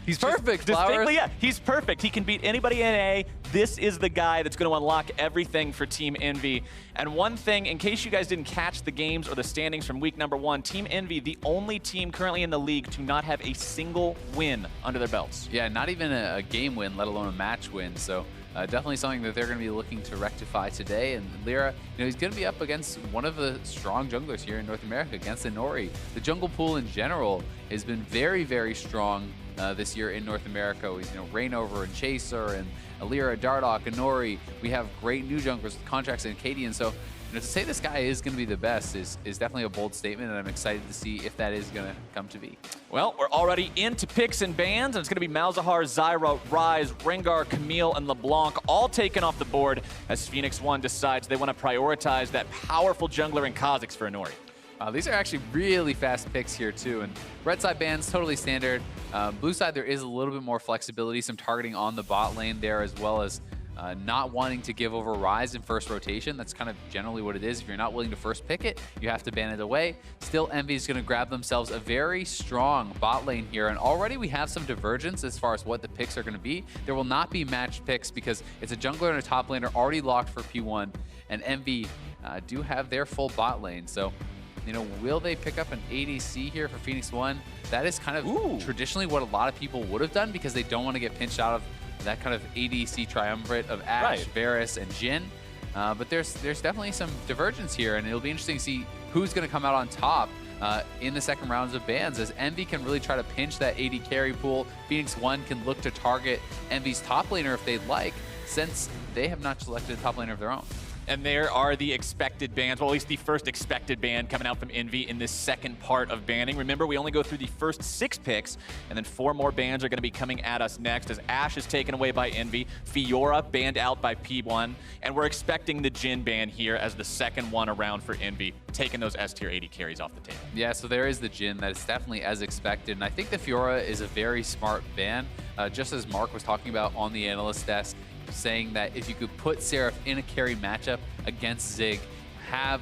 He's perfect, Distinctly, yeah, he's perfect. He can beat anybody in A. This is the guy that's going to unlock everything for Team EnVy. And one thing, in case you guys didn't catch the games or the standings from week number 1, Team EnVy, the only team currently in the league to not have a single win under their belts. Yeah, not even a game win, let alone a match win. So definitely something that they're going to be looking to rectify today. And LirA, he's going to be up against one of the strong junglers here in North America, against Inori. The jungle pool in general has been very, very strong this year in North America with Reignover and Chaser and LirA, Dardoch, Inori. We have great new junglers with contracts and Cadian. So to say this guy is going to be the best is definitely a bold statement, and I'm excited to see if that is going to come to be. Well, we're already into picks and bans, and it's going to be Malzahar, Zyra, Ryze, Rengar, Camille, and LeBlanc all taken off the board as Phoenix1 decides they want to prioritize that powerful jungler in Kha'Zix for Inori. These are actually really fast picks here too, and red side bans totally standard. Blue side, there is a little bit more flexibility, some targeting on the bot lane there, as well as not wanting to give over Ryze in first rotation. That's kind of generally what it is. If you're not willing to first pick it, you have to ban it away. Still, EnVy is going to grab themselves a very strong bot lane here, and already we have some divergence as far as what the picks are going to be. There will not be matched picks because it's a jungler and a top laner already locked for P1, and EnVy do have their full bot lane. So will they pick up an ADC here for Phoenix1? That is kind of traditionally what a lot of people would have done because they don't want to get pinched out of that kind of ADC triumvirate of Ashe, Varus, and Jhin. But there's definitely some divergence here, and it'll be interesting to see who's going to come out on top in the second rounds of bans, as EnVy can really try to pinch that AD carry pool. Phoenix1 can look to target EnVy's top laner if they'd like, since they have not selected a top laner of their own. And there are the expected bans, well, at least the first expected ban coming out from EnVy in this second part of banning. Remember, we only go through the first 6 picks, and then 4 more bans are going to be coming at us next, as Ashe is taken away by EnVy, Fiora banned out by P1, and we're expecting the Jhin ban here as the second one around for EnVy, taking those S-tier 80 carries off the table. Yeah, so there is the Jhin. That is definitely as expected, and I think the Fiora is a very smart ban, just as Mark was talking about on the analyst desk, saying that if you could put Seraph in a carry matchup against Zig, have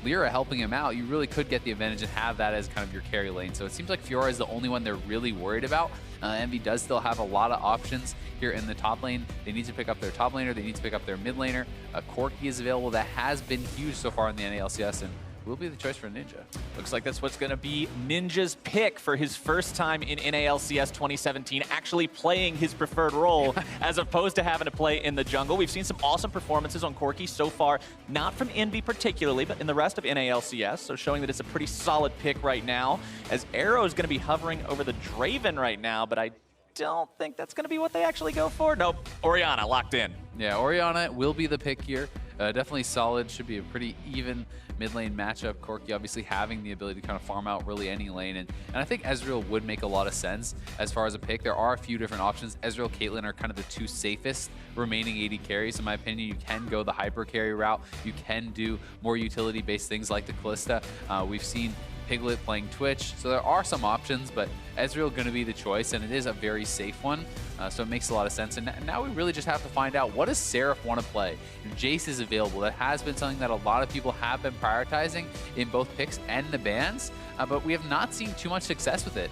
LirA helping him out, you really could get the advantage and have that as kind of your carry lane. So it seems like Fiora is the only one they're really worried about. EnVy does still have a lot of options here in the top lane. They need to pick up their top laner, they need to pick up their mid laner. Corki is available. That has been huge so far in the NALCS, and will be the choice for Ninja. Looks like that's what's going to be Ninja's pick for his first time in NALCS 2017, actually playing his preferred role as opposed to having to play in the jungle. We've seen some awesome performances on Corki so far, not from EnVy particularly, but in the rest of NALCS, so showing that it's a pretty solid pick right now, as Arrow is going to be hovering over the Draven right now, but I don't think that's going to be what they actually go for. Nope, Orianna locked in. Yeah, Orianna will be the pick here. Definitely solid, should be a pretty even mid lane matchup. Corki obviously having the ability to kind of farm out really any lane, and I think Ezreal would make a lot of sense as far as a pick. There are a few different options. Ezreal, Caitlyn are kind of the 2 safest remaining AD carries in my opinion. You can go the hyper carry route, you can do more utility based things like the Kalista. We've seen Piglet playing Twitch, so there are some options, but Ezreal going to be the choice, and it is a very safe one, so it makes a lot of sense. And now we really just have to find out, what does Seraph want to play? Jace is available. That has been something that a lot of people have been prioritizing in both picks and the bans, but we have not seen too much success with it.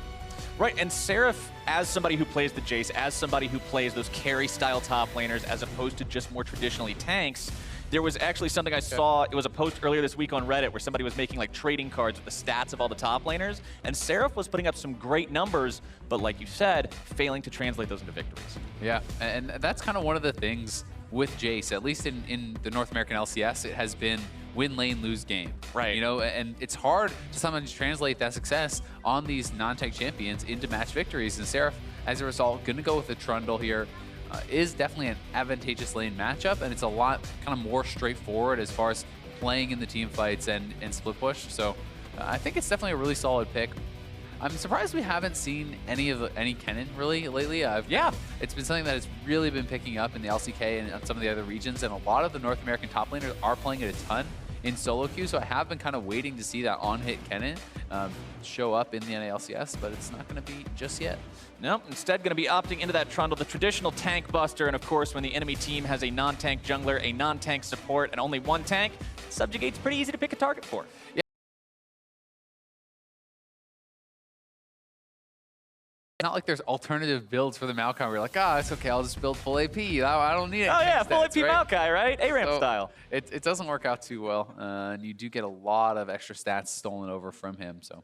Right, and Seraph, as somebody who plays the Jace, as somebody who plays those carry-style top laners as opposed to just more traditionally tanks, there was actually something I saw, it was a post earlier this week on Reddit where somebody was making like trading cards with the stats of all the top laners, and Seraph was putting up some great numbers, but like you said, failing to translate those into victories. Yeah, and that's kind of one of the things with Jace, at least in the North American LCS, it has been win lane, lose game. Right. And it's hard to sometimes translate that success on these non-tech champions into match victories, and Seraph, as a result, going to go with a Trundle here. Is definitely an advantageous lane matchup, and it's a lot kind of more straightforward as far as playing in the team fights and split push. So I think it's definitely a really solid pick. I'm surprised we haven't seen any Kennen really lately. Yeah, it's been something that has really been picking up in the LCK and some of the other regions, and a lot of the North American top laners are playing it a ton in solo queue, so I have been kind of waiting to see that on-hit Kennen show up in the NALCS, but it's not going to be just yet. Nope, instead going to be opting into that Trundle, the traditional tank buster, and of course when the enemy team has a non-tank jungler, a non-tank support, and only one tank, Subjugate's pretty easy to pick a target for. Yeah. not like there's alternative builds for the Maokai where you're like, ah, it's okay, I'll just build full AP. I don't need it. Oh yeah, full AP right? Maokai, right? A-ramp So, style. It doesn't work out too well, and you do get a lot of extra stats stolen over from him, so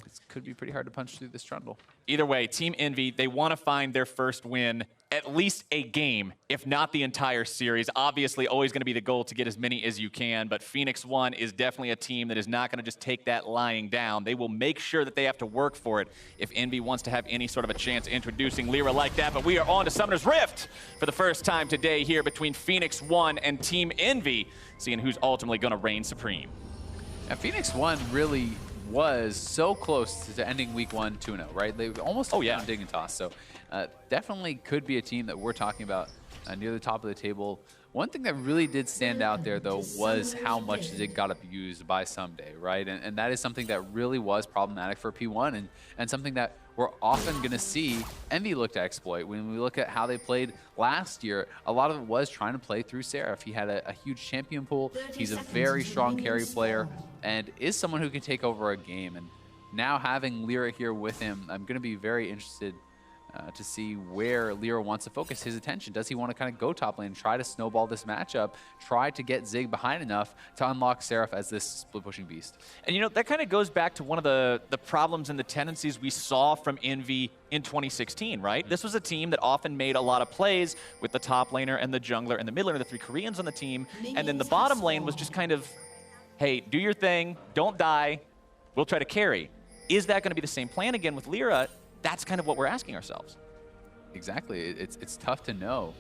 it could be pretty hard to punch through this Trundle. Either way, Team Envy, they want to find their first win, at least a game, if not the entire series. Obviously, always going to be the goal to get as many as you can, but Phoenix1 is definitely a team that is not going to just take that lying down. They will make sure that they have to work for it if Envy wants to have any sort of a chance introducing LirA like that. But we are on to Summoner's Rift for the first time today here between Phoenix1 and Team Envy, seeing who's ultimately going to reign supreme. Now, Phoenix1 really was so close to ending week 1 2-0, right? They almost took down Dignitas, so definitely could be a team that we're talking about near the top of the table. One thing that really did stand out there, though, was how much Zig got abused by Someday, right? And that is something that really was problematic for P1 and something that we're often going to see Envy look to exploit. When we look at how they played last year, a lot of it was trying to play through Seraph. He had a huge champion pool. He's a very strong carry player and is someone who can take over a game. And now having LirA here with him, I'm going to be very interested to see where LirA wants to focus his attention. Does he want to kind of go top lane, try to snowball this matchup, try to get Zig behind enough to unlock Seraph as this split-pushing beast? And you know, that kind of goes back to one of the problems and the tendencies we saw from Envy in 2016, right? This was a team that often made a lot of plays with the top laner and the jungler and the mid laner, the 3 Koreans on the team, and then the bottom lane was just kind of, hey, do your thing, don't die, we'll try to carry. Is that going to be the same plan again with LirA? That's kind of what we're asking ourselves. Exactly. It's tough to know.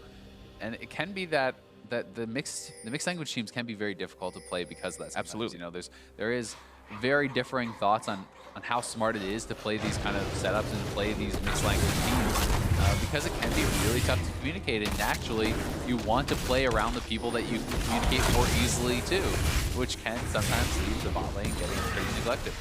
And it can be that the mixed language teams can be very difficult to play because of that. Absolutely. You know, there is very differing thoughts on how smart it is to play these kind of setups and play these mixed language teams. Because it can be really tough to communicate, and naturally you want to play around the people that you can communicate more easily to, which can sometimes leave the bot lane getting pretty neglected.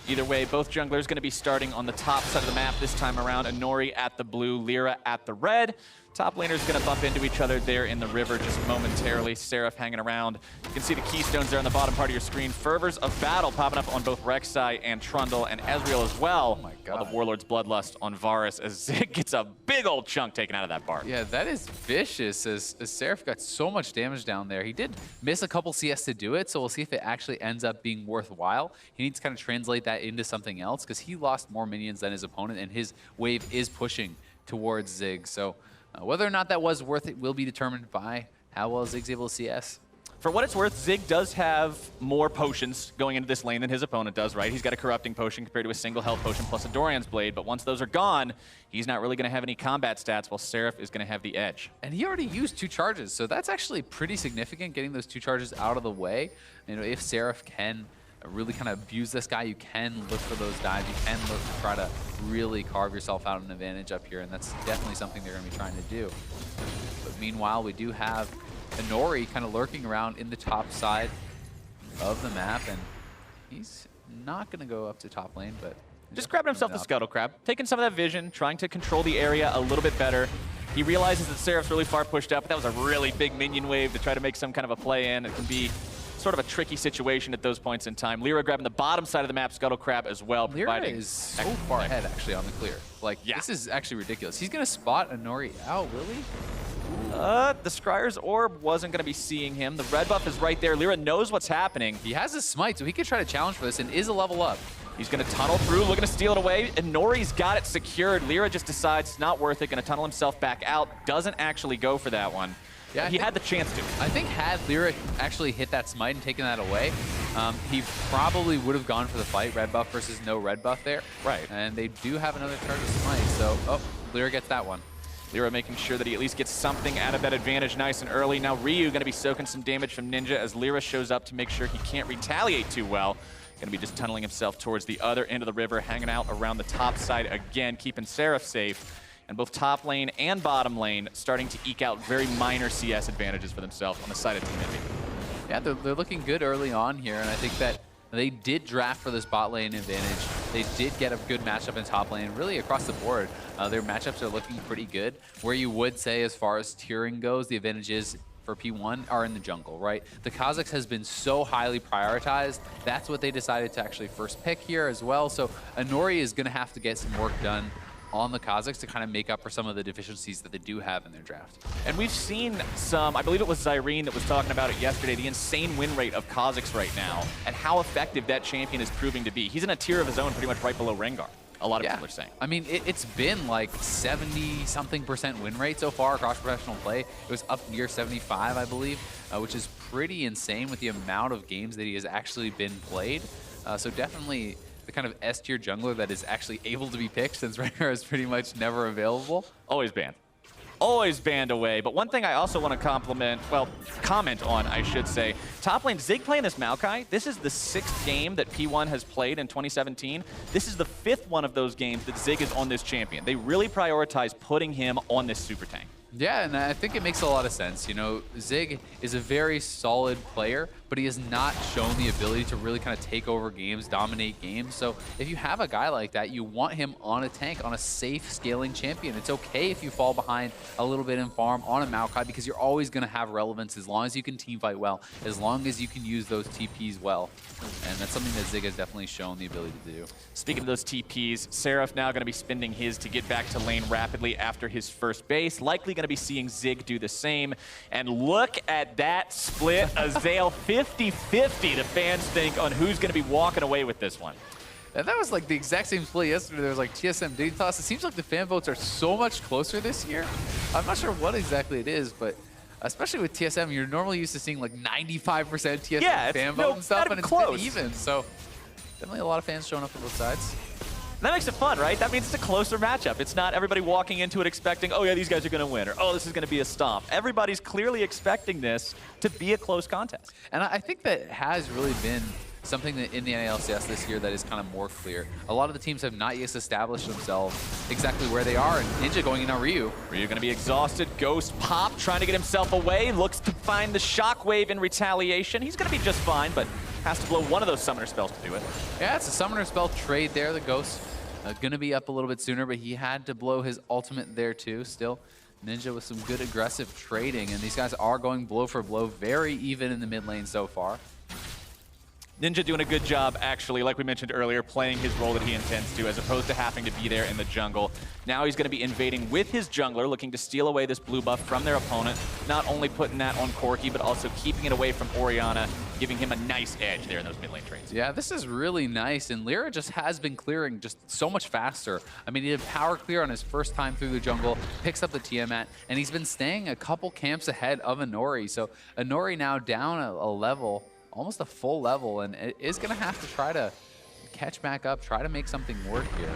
Either way, both junglers going to be starting on the top side of the map this time around. Inori at the blue, LirA at the red. Top laners going to bump into each other there in the river just momentarily. Seraph hanging around. You can see the keystones there on the bottom part of your screen. Fervors of battle popping up on both Rek'Sai and Trundle and Ezreal as well. Oh my God. While the Warlord's Bloodlust on Varus as Zig gets a big old chunk taken out of that bark. Yeah, that is vicious as Seraph got so much damage down there. He did miss a couple CS to do it, so we'll see if it actually ends up being worthwhile. He needs to kind of translate that into something else because he lost more minions than his opponent, and his wave is pushing towards Zig. So whether or not that was worth it will be determined by how well Zig's able to CS. For what it's worth, Zig does have more potions going into this lane than his opponent does, right? He's got a Corrupting Potion compared to a single health potion plus a Dorian's Blade, but once those are gone, he's not really going to have any combat stats, while Seraph is going to have the edge. And he already used 2 charges, so that's actually pretty significant, getting those 2 charges out of the way. You know, if Seraph can really kind of abuse this guy, you can look for those dives, you can look to try to really carve yourself out an advantage up here, and that's definitely something they're going to be trying to do. But meanwhile, we do have Inori kind of lurking around in the top side of the map, and he's not going to go up to top lane, but just grabbing himself the Scuttle Crab, taking some of that vision, trying to control the area a little bit better. He realizes that Seraph's really far pushed up, but that was a really big minion wave to try to make some kind of a play in. It can be sort of a tricky situation at those points in time. LirA grabbing the bottom side of the map, Scuttle Crab as well, providing... LirA is so far ahead, actually, on the clear. Like, this is actually ridiculous. He's going to spot Inori out, really? The Scryer's Orb wasn't going to be seeing him. The red buff is right there. LirA knows what's happening. He has his smite, so he could try to challenge for this and is a level up. He's going to tunnel through, looking to steal it away. Inori's got it secured. LirA just decides it's not worth it, going to tunnel himself back out. Doesn't actually go for that one. Yeah, he had the chance to. I think had LirA actually hit that smite and taken that away, he probably would have gone for the fight, red buff versus no red buff there. Right. And they do have another charge of smite, so, oh, LirA gets that one. LirA making sure that he at least gets something out of that advantage nice and early. Now Ryu going to be soaking some damage from Ninja as LirA shows up to make sure he can't retaliate too well. Going to be just tunneling himself towards the other end of the river, hanging out around the top side again, keeping Seraph safe. And both top lane and bottom lane starting to eke out very minor CS advantages for themselves on the side of Team Envy. Yeah, they're looking good early on here, and I think that they did draft for this bot lane advantage. They did get a good matchup in top lane, really across the board. Their matchups are looking pretty good. Where you would say, as far as tiering goes, the advantages for P1 are in the jungle, right? The Kha'Zix has been so highly prioritized. That's what they decided to actually first pick here as well. So Inori is going to have to get some work done on the Kha'Zix to kind of make up for some of the deficiencies that they do have in their draft. And we've seen some, I believe it was Zyrene that was talking about it yesterday, the insane win rate of Kha'Zix right now, and how effective that champion is proving to be. He's in a tier of his own, pretty much right below Rengar. A lot of people are saying. I mean, it's been like 70-something% win rate so far across professional play. It was up near 75, I believe, which is pretty insane with the amount of games that he has actually been played. So definitely the kind of S-tier jungler that is actually able to be picked, since Rengar is pretty much never available. Always banned. Always banned away. But one thing I also want to comment on, I should say. Top lane, Zig playing this Maokai. This is the 6th game that P1 has played in 2017. This is the 5th one of those games that Zig is on this champion. They really prioritize putting him on this super tank. Yeah, and I think it makes a lot of sense. You know, Zig is a very solid player, but he has not shown the ability to really kind of take over games, dominate games. So if you have a guy like that, you want him on a tank, on a safe scaling champion. It's okay if you fall behind a little bit in farm on a Maokai, because you're always going to have relevance as long as you can team fight well, as long as you can use those TPs well. And that's something that Zig has definitely shown the ability to do. Speaking of those TPs, Seraph now going to be spending his to get back to lane rapidly after his first base. Likely going to be seeing Zig do the same. And look at that split. Azael 50-50, the fans think, on who's going to be walking away with this one. And that was like the exact same split yesterday. There was like TSM Dignitas. It seems like the fan votes are so much closer this year. I'm not sure what exactly it is, but especially with TSM, you're normally used to seeing like 95% TSM fan vote and stuff, and it's been even. So definitely a lot of fans showing up for both sides. That makes it fun, right? That means it's a closer matchup. It's not everybody walking into it expecting, oh yeah, these guys are going to win, or oh, this is going to be a stomp. Everybody's clearly expecting this to be a close contest. And I think that has really been something that in the NALCS this year that is kind of more clear. A lot of the teams have not yet established themselves exactly where they are, and Ninja going in on Ryu. Ryu going to be exhausted. Ghost pop, trying to get himself away. Looks to find the shockwave in retaliation. He's going to be just fine, but has to blow one of those summoner spells to do it. Yeah, it's a summoner spell trade there. The Ghost going to be up a little bit sooner, but he had to blow his ultimate there too. Still, Ninja with some good aggressive trading, and these guys are going blow for blow, very even in the mid lane so far. Ninja doing a good job, actually, like we mentioned earlier, playing his role that he intends to, as opposed to having to be there in the jungle. Now he's going to be invading with his jungler, looking to steal away this blue buff from their opponent, not only putting that on Corki, but also keeping it away from Orianna, giving him a nice edge there in those mid lane trades. Yeah, this is really nice, and LirA just has been clearing just so much faster. I mean, he did power clear on his first time through the jungle, picks up the Tiamat, and he's been staying a couple camps ahead of Inori. So Inori now down a level, almost a full level, and it is going to have to try to catch back up, try to make something work here.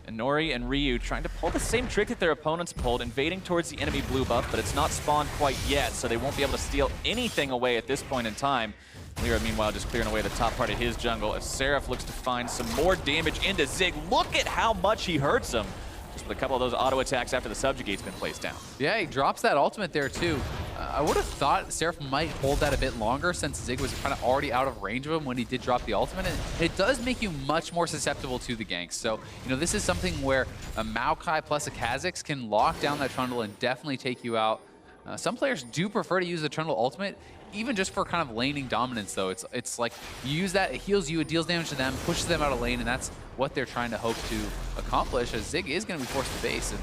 Inori and Ryu trying to pull the same trick that their opponents pulled, invading towards the enemy blue buff, but it's not spawned quite yet, so they won't be able to steal anything away at this point in time. LirA, meanwhile, just clearing away the top part of his jungle as Seraph looks to find some more damage into Zig. Look at how much he hurts him. Just with a couple of those auto attacks after the subjugate's been placed down. Yeah, he drops that ultimate there too. I would have thought Seraph might hold that a bit longer, since Zig was kind of already out of range of him when he did drop the ultimate. And it does make you much more susceptible to the ganks. So, you know, this is something where a Maokai plus a Kha'Zix can lock down that Trundle and definitely take you out. Some players do prefer to use the Trundle ultimate, even just for kind of laning dominance, though. It's like you use that, it heals you, it deals damage to them, pushes them out of lane, and that's what they're trying to hope to accomplish, as Zig is going to be forced to base, and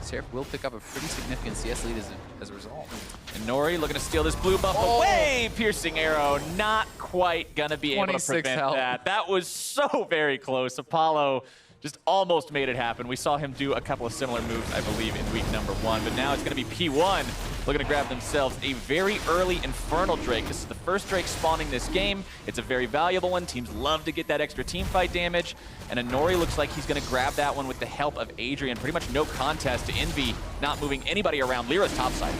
Seraph will pick up a pretty significant CS lead as a result. Inori looking to steal this blue buff away. Piercing arrow, not quite going to be able to prevent that. That was so very close. Apollo just almost made it happen. We saw him do a couple of similar moves, I believe, in week number 1, but now it's going to be P1 looking to grab themselves a very early Infernal Drake. This is the first Drake spawning this game. It's a very valuable one. Teams love to get that extra team fight damage, and Inori looks like he's going to grab that one with the help of Adrian. Pretty much no contest to Envy, not moving anybody around LirA's top side.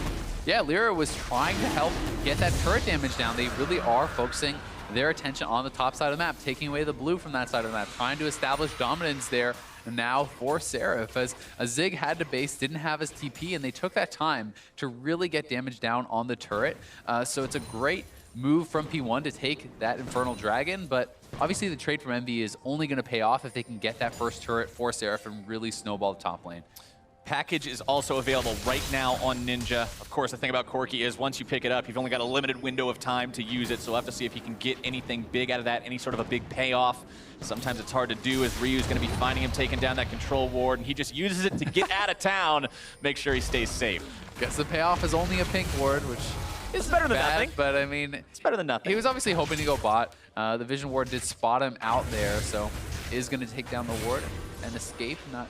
Yeah, LirA was trying to help get that turret damage down. They really are focusing their attention on the top side of the map, taking away the blue from that side of the map, trying to establish dominance there now for Seraph, as a Zig had to base, didn't have his TP, and they took that time to really get damage down on the turret. So it's a great move from P1 to take that Infernal Dragon, but obviously the trade from Envy is only going to pay off if they can get that first turret for Seraph and really snowball the top lane. Package is also available right now on Ninja. Of course, the thing about Corki is once you pick it up, you've only got a limited window of time to use it, so we'll have to see if he can get anything big out of that, any sort of a big payoff. Sometimes it's hard to do as Ryu's going to be finding him taking down that control ward, and he just uses it to get out of town, make sure he stays safe. Guess the payoff is only a pink ward, which is better than bad, nothing. But I mean, it's better than nothing. He was obviously hoping to go bot. The Vision Ward did spot him out there, so is going to take down the ward and escape. Not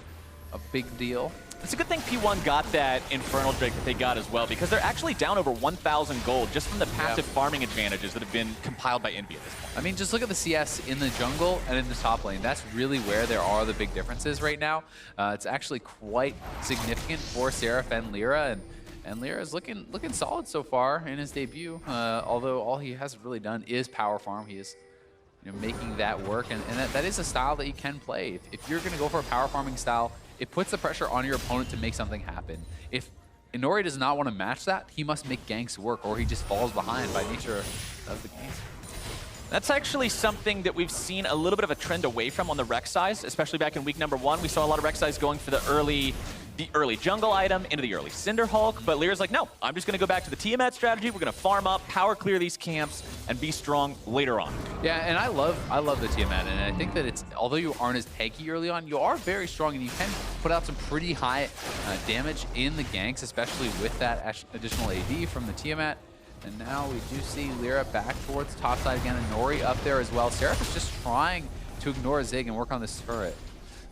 a big deal. It's a good thing P1 got that Infernal Drake that they got as well, because they're actually down over 1,000 gold just from the passive farming advantages that have been compiled by EnVy at this point. I mean, just look at the CS in the jungle and in the top lane. That's really where there are the big differences right now. It's actually quite significant for Seraph and LirA, and LirA is looking solid so far in his debut. Although all he has really done is power farm. He is making that work, and that is a style that you can play. If you're going to go for a power farming style, it puts the pressure on your opponent to make something happen. If Inori does not want to match that, he must make ganks work, or he just falls behind by nature of the game. That's actually something that we've seen a little bit of a trend away from on the Rek'Sais, especially back in week number 1. We saw a lot of Rek'Sais going for the early jungle item into the early Cinder Hulk, but LirA's like, no, I'm just going to go back to the Tiamat strategy. We're going to farm up, power clear these camps, and be strong later on. Yeah, and I love the Tiamat, and I think that it's, although you aren't as tanky early on, you are very strong, and you can put out some pretty high damage in the ganks, especially with that additional AD from the Tiamat. And now we do see LirA back towards top side again, and Inori up there as well. Seraph is just trying to ignore Zig and work on this turret.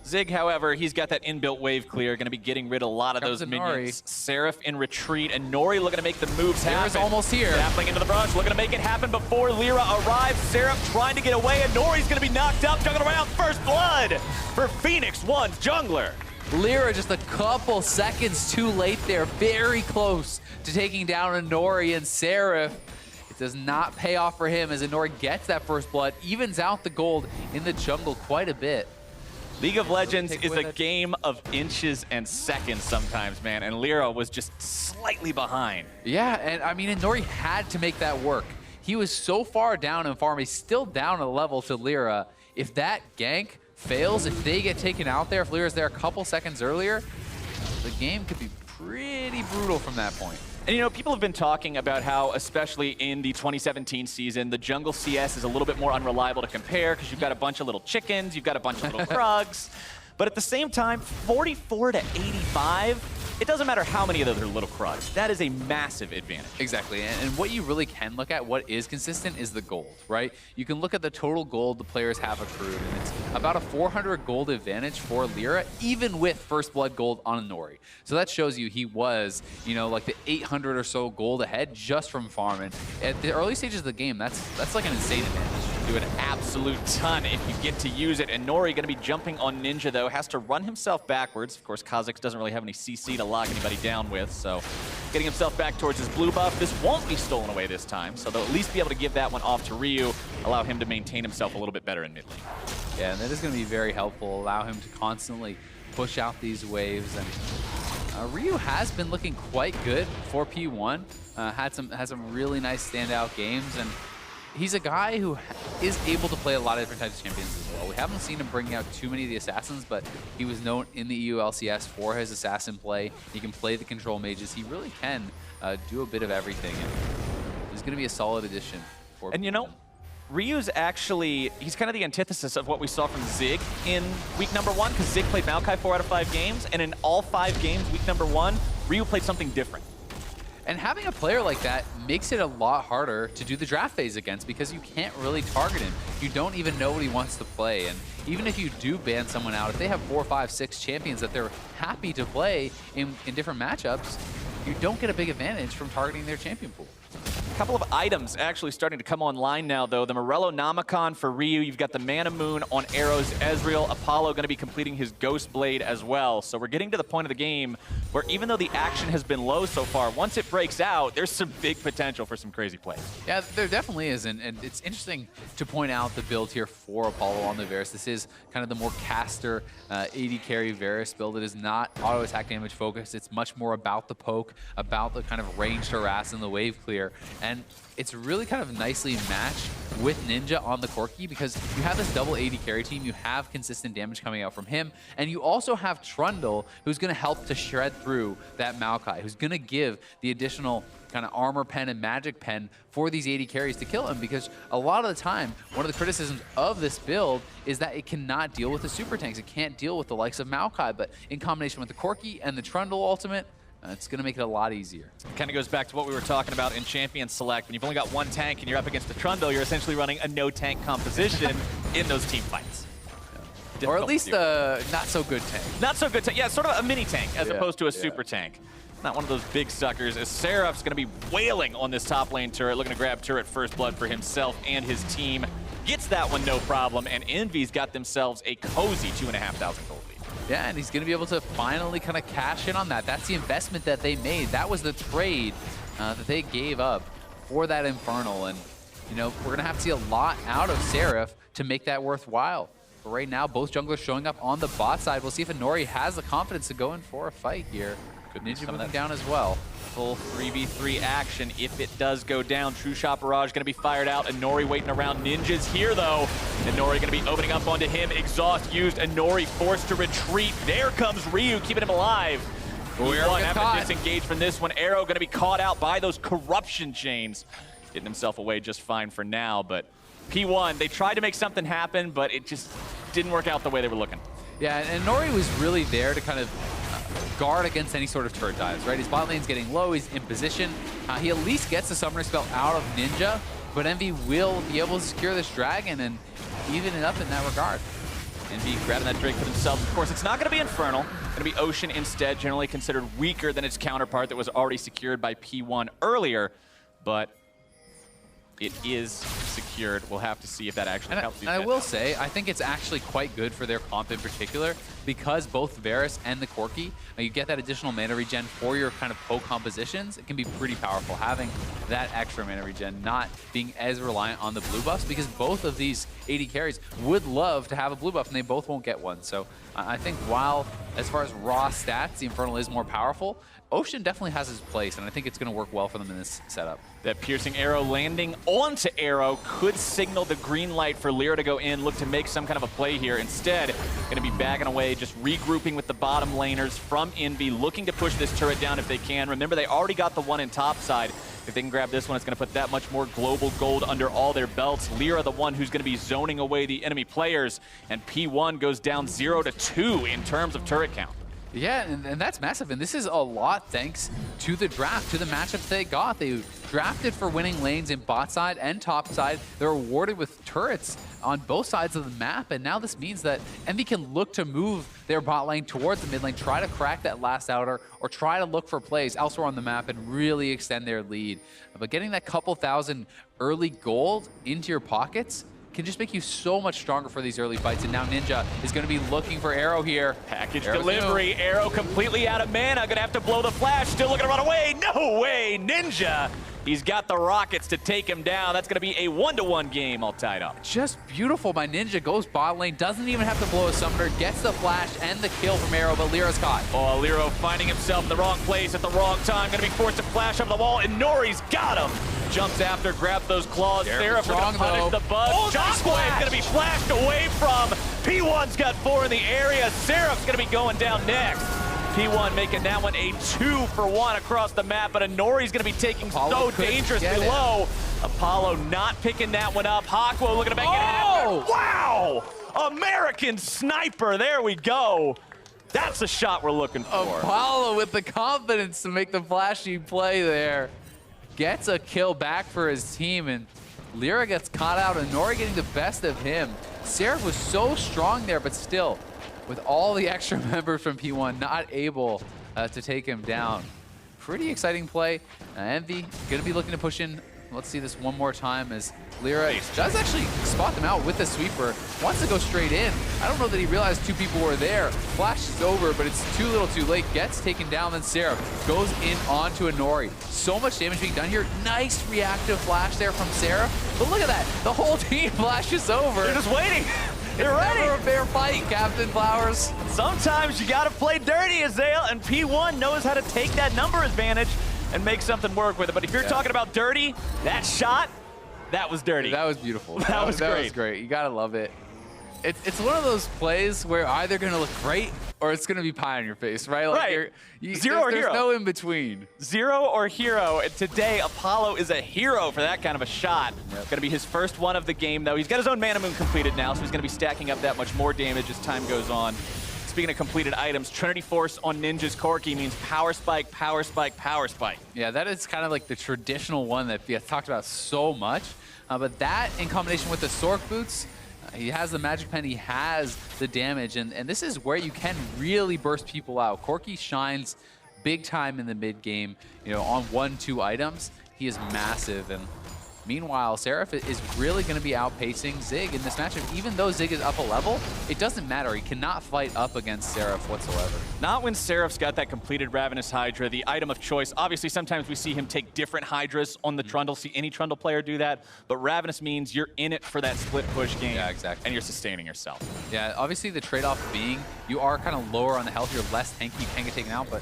Zig, however, he's got that inbuilt wave clear, going to be getting rid of a lot of those minions. Seraph in retreat, and Nori looking to make the moves happen. LirA's almost here. Dappling into the brush, looking to make it happen before LirA arrives. Seraph trying to get away, and Nori's going to be knocked up, juggling around. First blood for Phoenix1's jungler. LirA just a couple seconds too late there, very close to taking down Inori and Seraph. It does not pay off for him as Inori gets that first blood, evens out the gold in the jungle quite a bit. League of Legends is a game of inches and seconds sometimes, man, and LirA was just slightly behind. Yeah, and I mean, Inori had to make that work. He was so far down in farm, he's still down a level to LirA. If that gank fails, if they get taken out there, if LirA's there a couple seconds earlier, the game could be pretty brutal from that point. And people have been talking about how, especially in the 2017 season, the jungle CS is a little bit more unreliable to compare because you've got a bunch of little chickens, you've got a bunch of little krugs. But at the same time, 44 to 85, it doesn't matter how many of those are little krugs. That is a massive advantage. Exactly, and what you really can look at, what is consistent, is the gold, right? You can look at the total gold the players have accrued, and it's about a 400 gold advantage for LirA, even with first blood gold on Inori. So that shows you he was, like the 800 or so gold ahead just from farming. At the early stages of the game, that's like an insane advantage. Do an absolute ton if you get to use it. And Inori going to be jumping on Ninja, though, has to run himself backwards. Of course, Kha'Zix doesn't really have any CC to lock anybody down with, so getting himself back towards his blue buff. This won't be stolen away this time, so they'll at least be able to give that one off to Ryu, allow him to maintain himself a little bit better in mid lane. Yeah, and that is going to be very helpful, allow him to constantly push out these waves. And Ryu has been looking quite good for P1, had some really nice standout games, and he's a guy who is able to play a lot of different types of champions as well. We haven't seen him bringing out too many of the assassins, but he was known in the EU LCS for his assassin play. He can play the control mages. He really can do a bit of everything, and he's going to be a solid addition for And Ryu's actually, he's kind of the antithesis of what we saw from Zig in week number 1, because Zig played Maokai 4 out of 5 games, and in all 5 games, week number 1, Ryu played something different. And having a player like that makes it a lot harder to do the draft phase against, because you can't really target him. You don't even know what he wants to play. And even if you do ban someone out, if they have 4, 5, 6 champions that they're happy to play in different matchups, you don't get a big advantage from targeting their champion pool. A couple of items actually starting to come online now, though. The Morello Namicon for Ryu. You've got the Mana Moon on arrows. Ezreal, Apollo going to be completing his Ghost Blade as well. So we're getting to the point of the game where even though the action has been low so far, once it breaks out, there's some big potential for some crazy plays. Yeah, there definitely is. And it's interesting to point out the build here for Apollo on the Varus. This is kind of the more caster AD carry Varus build. It is not auto attack damage focused. It's much more about the poke, about the kind of ranged harass and the wave clear. And and it's really kind of nicely matched with Ninja on the Corki because you have this double AD carry team, you have consistent damage coming out from him, and you also have Trundle, who's going to help to shred through that Maokai, who's going to give the additional kind of armor pen and magic pen for these AD carries to kill him, because a lot of the time, one of the criticisms of this build is that it cannot deal with the super tanks. It can't deal with the likes of Maokai, but in combination with the Corki and the Trundle ultimate, it's going to make it a lot easier. It kind of goes back to what we were talking about in Champion Select. When you've only got one tank and you're up against a Trundle, you're essentially running a no-tank composition in those team fights. Yeah. Or at least a not-so-good tank. Not so good tank. Yeah, sort of a mini tank as opposed to a yeah. super tank. Not one of those big suckers, as Seraph's going to be wailing on this top lane turret, looking to grab turret first blood for himself and his team. Gets that one no problem, and EnVy's got themselves a cozy 2,500 gold lead. Yeah, and he's going to be able to finally kind of cash in on that. That's the investment that they made. That was the trade that they gave up for that Infernal. And, you know, we're going to have to see a lot out of Seraph to make that worthwhile. But right now, both junglers showing up on the bot side. We'll see if Inori has the confidence to go in for a fight here. Good Ninja moving down as well. Full 3v3 action if it does go down. True Shot Barrage going to be fired out. Inori waiting around. Ninja's here, though. Inori going to be opening up onto him. Exhaust used. Inori forced to retreat. There comes Ryu, keeping him alive. P1 having to disengage from this one. Arrow going to be caught out by those corruption chains. Getting himself away just fine for now, but P1, they tried to make something happen, but it just didn't work out the way they were looking. Yeah, and Inori was really there to kind of guard against any sort of turret dives, right? His bot lane's getting low, he's in position. He at least gets the summoner spell out of Ninja, but EnVy will be able to secure this dragon and even it up in that regard. EnVy grabbing that Drake for themselves. Of course, it's not going to be Infernal. It's going to be Ocean instead, generally considered weaker than its counterpart that was already secured by P1 earlier, but it is secured. We'll have to see if that actually helps these guys. And I will say, I think it's actually quite good for their comp in particular, because both Varus and the Corki, you get that additional mana regen for your kind of poke compositions. It can be pretty powerful having that extra mana regen, not being as reliant on the blue buffs, because both of these AD carries would love to have a blue buff, and they both won't get one. So I think while, as far as raw stats, the Infernal is more powerful, Ocean definitely has his place, and I think it's going to work well for them in this setup. That piercing arrow landing onto Arrow could signal the green light for LirA to go in, look to make some kind of a play here. Instead, going to be bagging away, just regrouping with the bottom laners from EnVy, looking to push this turret down if they can. Remember, they already got the one in top side. If they can grab this one, it's going to put that much more global gold under all their belts. LirA, the one who's going to be zoning away the enemy players, and P1 goes down 0-2 in terms of turret count. Yeah, and that's massive. And this is a lot thanks to the draft, to the matchups they got. They drafted for winning lanes in bot side and top side. They're awarded with turrets on both sides of the map. And now this means that EnVy can look to move their bot lane towards the mid lane, try to crack that last outer, or try to look for plays elsewhere on the map and really extend their lead. But getting that couple thousand early gold into your pockets can just make you so much stronger for these early fights. And now Ninja is going to be looking for Arrow here. Package delivery. Arrow completely out of mana. Going to have to blow the flash. Still looking to run away. No way. Ninja. He's got the rockets to take him down. That's going to be a 1-to-1 game all tied up. Just beautiful by Ninja. Goes bot lane. Doesn't even have to blow a summoner. Gets the flash and the kill from Arrow, but LirA's caught. Oh, LirA finding himself in the wrong place at the wrong time. Going to be forced to flash over the wall, and Nori's got him. Jumps after, grabs those claws. Seraph going to punish the bug. Oh, Shockwave going to be flashed away from. P1's got 4 in the area. Seraph's going to be going down next. P1 making that one a 2-for-1 across the map, but Inori's going to be taking so dangerously low. Apollo not picking that one up. Hakuho looking to make it happen. Wow! American Sniper, there we go. That's the shot we're looking for. Apollo with the confidence to make the flashy play there. Gets a kill back for his team, and LirA gets caught out. Inori getting the best of him. Seraph was so strong there, but still, with all the extra members from P1, not able to take him down. Pretty exciting play. EnVy going to be looking to push in. Let's see this one more time as LirA does actually spot them out with the sweeper. Wants to go straight in. I don't know that he realized 2 people were there. Flash is over, but it's too little too late. Gets taken down, then Seraph goes in onto Inori. So much damage being done here. Nice reactive flash there from Seraph. But look at that. The whole team flashes over. They're just waiting. They're ready. Never a fair fight, Captain Flowers. Sometimes you got to play dirty, Azael, and P1 knows how to take that number advantage. and make something work with it. But if you're talking about dirty, that shot, that was dirty. That was beautiful. That was great. That was great. You gotta love it. It's one of those plays where either gonna look great or it's gonna be pie on your face, right? Like right. Zero or hero. There's no in between. Zero or hero. And today, Apollo is a hero for that kind of a shot. Yep. Gonna be his first one of the game, though. He's got his own Mana Moon completed now, so he's gonna be stacking up that much more damage as time goes on. Speaking of completed items, Trinity Force on Ninja's Corki means power spike, power spike, power spike. Yeah, that is kind of like the traditional one that we have talked about so much. But that in combination with the Sork boots, he has the magic pen, he has the damage, and this is where you can really burst people out. Corki shines big time in the mid game, you know, on 1-2 items. He is massive, and meanwhile, Seraph is really going to be outpacing Zig in this matchup. Even though Zig is up a level, it doesn't matter. He cannot fight up against Seraph whatsoever. Not when Seraph's got that completed Ravenous Hydra, the item of choice. Obviously, sometimes we see him take different Hydras on the Trundle, see any Trundle player do that, but Ravenous means you're in it for that split push game. Yeah, exactly. And you're sustaining yourself. Yeah, obviously the trade-off being you are kind of lower on the health, you're less tanky, you can get taken out, but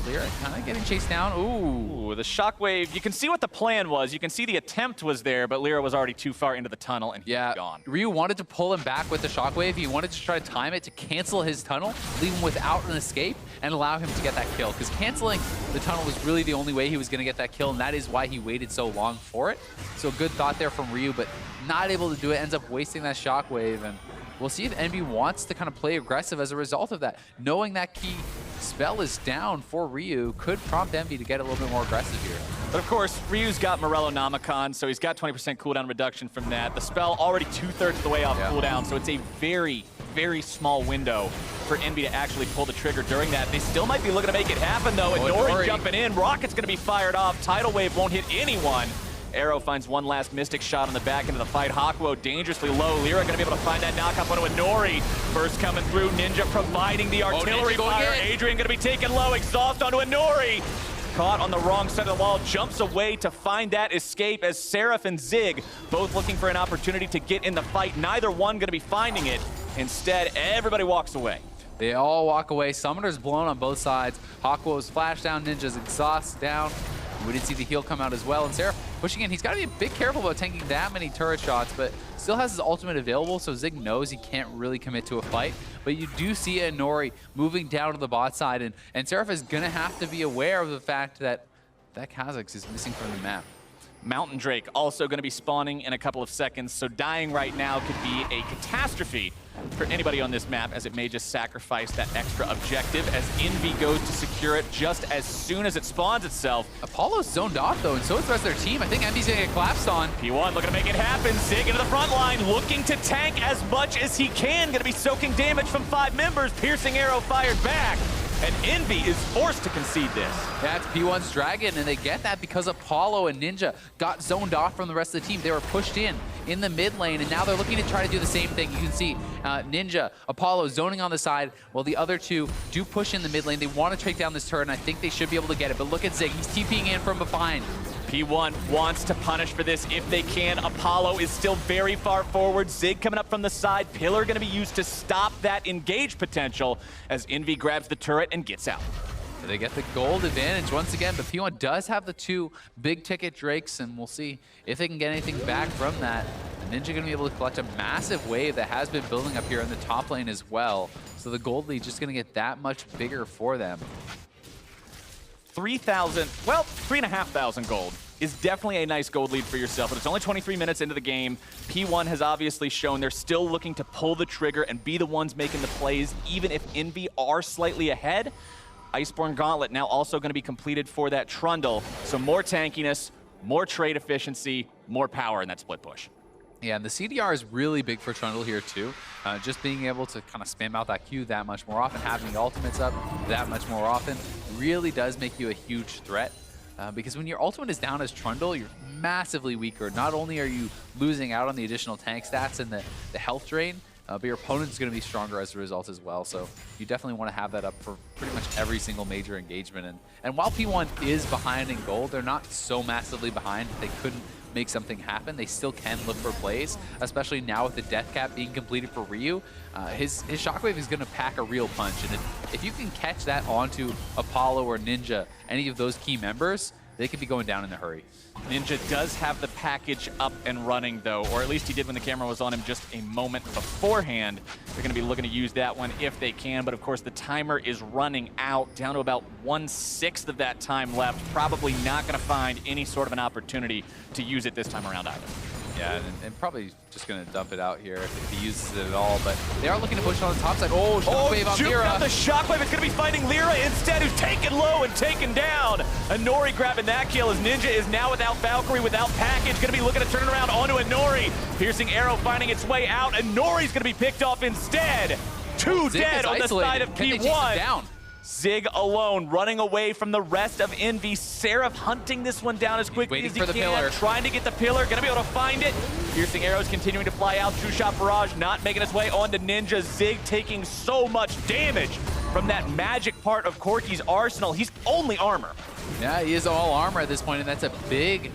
LirA kind of getting chased down. Ooh, the shockwave. You can see what the plan was. You can see the attempt was there, but LirA was already too far into the tunnel and he's gone. Ryu wanted to pull him back with the shockwave. He wanted to try to time it to cancel his tunnel, leave him without an escape, and allow him to get that kill. Because canceling the tunnel was really the only way he was going to get that kill, and that is why he waited so long for it. So good thought there from Ryu, but not able to do it. Ends up wasting that shockwave, and we'll see if EnVy wants to kind of play aggressive as a result of that. Knowing that key spell is down for Ryu could prompt EnVy to get a little bit more aggressive here. But of course, Ryu's got Morello Namicon, so he's got 20% cooldown reduction from that. The spell already 2/3 of the way off cooldown, so it's a very, very small window for EnVy to actually pull the trigger during that. They still might be looking to make it happen, though. Inori jumping in. Rocket's going to be fired off. Tidal Wave won't hit anyone. Arrow finds one last Mystic shot on the back end of the fight. Hakuho dangerously low. LirA going to be able to find that knockup onto Inori. First coming through. Ninja providing the artillery fire. Adrian going to be taken low. Exhaust onto Inori. Caught on the wrong side of the wall. Jumps away to find that escape as Seraph and Zig both looking for an opportunity to get in the fight. Neither one going to be finding it. Instead, everybody walks away. They all walk away. Summoner's blown on both sides. Hakuho's flash down. Ninja's exhaust down. We did see the heal come out as well, and Seraph pushing in. He's got to be a bit careful about tanking that many turret shots, but still has his ultimate available, so Zig knows he can't really commit to a fight. But you do see Inori moving down to the bot side, and Seraph is going to have to be aware of the fact that Kha'Zix is missing from the map. Mountain Drake also going to be spawning in a couple of seconds, so dying right now could be a catastrophe for anybody on this map, as it may just sacrifice that extra objective as EnVy goes to secure it just as soon as it spawns itself. Apollo's zoned off though, and so is the rest of their team. I think EnVy's gonna get collapsed on. P1 looking to make it happen. Zig into the front line, looking to tank as much as he can. Gonna be soaking damage from 5 members. Piercing arrow fired back. And EnVy is forced to concede this. Yeah, it's P1's Dragon, and they get that because Apollo and Ninja got zoned off from the rest of the team. They were pushed in the mid lane, and now they're looking to try to do the same thing. You can see Ninja, Apollo zoning on the side, while the other two do push in the mid lane. They want to take down this turret, and I think they should be able to get it. But look at Zig. He's TPing in from behind. P1 wants to punish for this if they can. Apollo is still very far forward. Zig coming up from the side. Pillar going to be used to stop that engage potential as EnVy grabs the turret and gets out. They get the gold advantage once again, but P1 does have the 2 big ticket Drakes, and we'll see if they can get anything back from that. Ninja going to be able to collect a massive wave that has been building up here in the top lane as well. So the gold lead just going to get that much bigger for them. 3,000, well, 3,500 gold is definitely a nice gold lead for yourself, but it's only 23 minutes into the game. P1 has obviously shown they're still looking to pull the trigger and be the ones making the plays, even if EnVy are slightly ahead. Iceborne Gauntlet now also going to be completed for that Trundle, so more tankiness, more trade efficiency, more power in that split push. Yeah, and the CDR is really big for Trundle here too. Just being able to kind of spam out that Q that much more often, having the ultimates up that much more often, really does make you a huge threat. Because when your ultimate is down as Trundle, you're massively weaker. Not only are you losing out on the additional tank stats and the health drain, but your opponent's going to be stronger as a result as well. So you definitely want to have that up for pretty much every single major engagement. And while P1 is behind in gold, they're not so massively behind that they couldn't make something happen. They still can look for plays, especially now with the death cap being completed for Ryu. His shockwave is going to pack a real punch, and if you can catch that onto Apollo or Ninja, any of those key members, they could be going down in a hurry. Ninja does have the package up and running, though, or at least he did when the camera was on him just a moment beforehand. They're going to be looking to use that one if they can, but of course the timer is running out, down to about 1/6 of that time left. Probably not going to find any sort of an opportunity to use it this time around either. Yeah, and probably just going to dump it out here if he uses it at all, but they are looking to push on the top side. Oh, shockwave on LirA. Out the shockwave, it's going to be fighting LirA instead, who's taken low and taken down. Inori grabbing that kill as Ninja is now without Valkyrie, without package, going to be looking to turn it around onto Inori. Piercing arrow finding its way out. Inori's going to be picked off instead. Two dead on the side of Can P1. they chase him down? Zig alone, running away from the rest of EnVy. Seraph hunting this one down as quickly as he can. Pillar. Trying to get the pillar, gonna be able to find it. Piercing arrows continuing to fly out. True shot barrage not making its way onto Ninja. Zig taking so much damage from that magic part of Corki's arsenal. He's only armor. Yeah, he is all armor at this point, and that's a big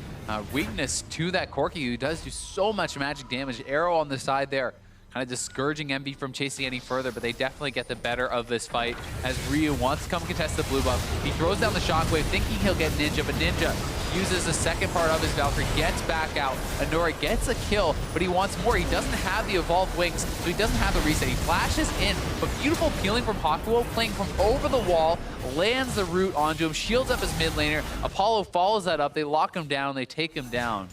weakness to that Corki, who does do so much magic damage. Arrow on the side there, kind of discouraging EnVy from chasing any further, but they definitely get the better of this fight as Ryu wants to come contest the blue buff. He throws down the shockwave thinking he'll get Ninja, but Ninja uses the second part of his Valkyrie, gets back out. Inori gets a kill, but he wants more. He doesn't have the evolved wings, so he doesn't have the reset. He flashes in, but beautiful peeling from Hakuho, playing from over the wall, lands the root onto him, shields up his mid laner. Apollo follows that up, they lock him down, they take him down.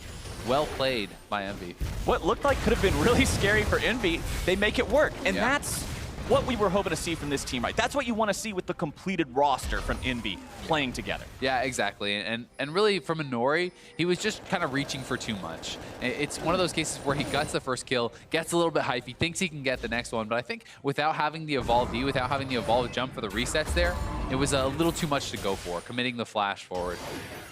Well played by EnVy. What looked like could have been really scary for EnVy, they make it work. And that's what we were hoping to see from this team, right? That's what you want to see with the completed roster from EnVy playing together. Yeah, exactly. And really from Inori, he was just kind of reaching for too much. It's one of those cases where he gets the first kill, gets a little bit hype, he thinks he can get the next one, but I think without having the evolved E, without having the evolved jump for the resets there, it was a little too much to go for, committing the flash forward.